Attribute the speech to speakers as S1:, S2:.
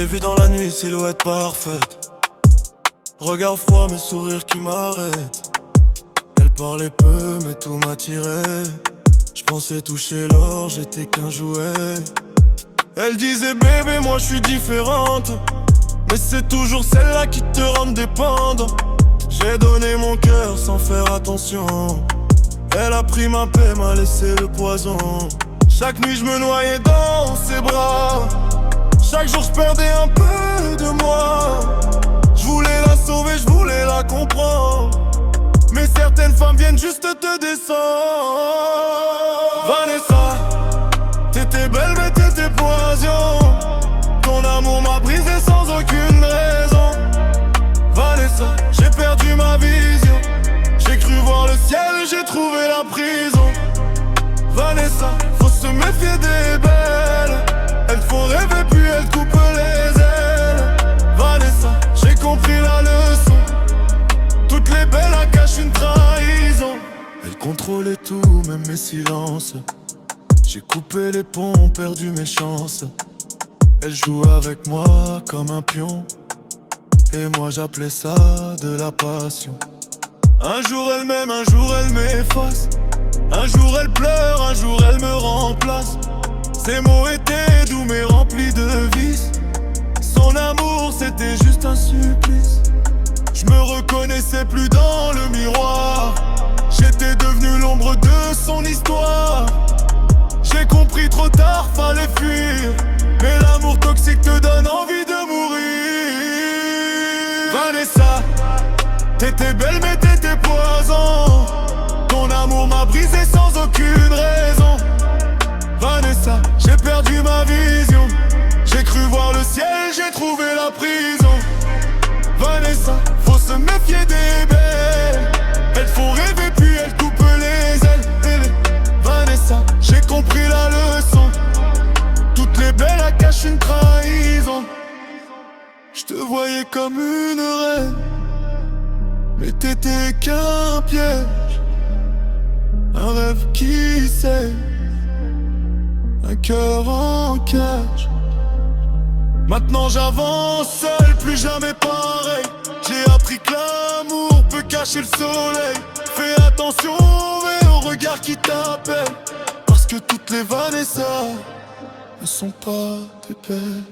S1: l'ai vu dans la nuit, silhouette parfaite. Regard froid mais sourire qui m'arrête. Elle parlait peu mais tout m'attirait. Je pensais toucher l'or, j'étais qu'un jouet. Elle disait bébé moi je suis différente, mais c'est toujours celle-là qui te rend dépendant. J'ai donné mon cœur sans faire attention. Elle a pris ma paix, m'a laissé le poison. Chaque nuit je me noyais dans ses bras. Chaque jour je perdais un peu de moi. Je voulais la sauver, je voulais la comprendre. Mais certaines femmes viennent juste te descendre. Vanessa, t'étais belle mais t'étais poison. Ton amour m'a brisé sans aucune raison. Vanessa, j'ai perdu ma vision. J'ai cru voir le ciel, j'ai trouvé la prison. Vanessa, faut se méfier des belles. Elles font rêver puis elles coupent les ailes. Vanessa, j'ai compris la leçon. Toutes les belles cachent une trahison. Elle contrôlait tout, même mes silences. J'ai coupé les ponts, perdu mes chances. Elle joue avec moi comme un pion. Et moi j'appelais ça de la passion. Un jour elle m'aime, un jour elle m'efface. Un jour elle pleure, un jour elle me remplace. Ses mots étaient doux mais remplis de vices. Son amour c'était juste un supplice. Je me reconnaissais plus dans le miroir. J'étais devenu l'ombre de son histoire. J'ai compris trop tard, fallait fuir. Mais l'amour toxique te donne envie de mourir. Vanessa, t'étais belle mais t'étais poison. Ton amour m'a brisé sans aucune raison. Vanessa, j'ai perdu ma vision. J'ai cru voir le ciel, j'ai trouvé la prison. Vanessa, faut se méfier des belles. Elles font rêver puis elles coupent les ailes. Vanessa, j'ai compris la leçon. Toutes les belles cachent une trahison. Je te voyais comme une reine, mais t'étais qu'un piège. Un rêve qui sait, un cœur en cage. Maintenant j'avance seul, plus jamais pareil. J'ai appris que l'amour peut cacher le soleil. Fais attention aux regards qui t'appellent, parce que toutes les Vanessa ne sont pas des belles.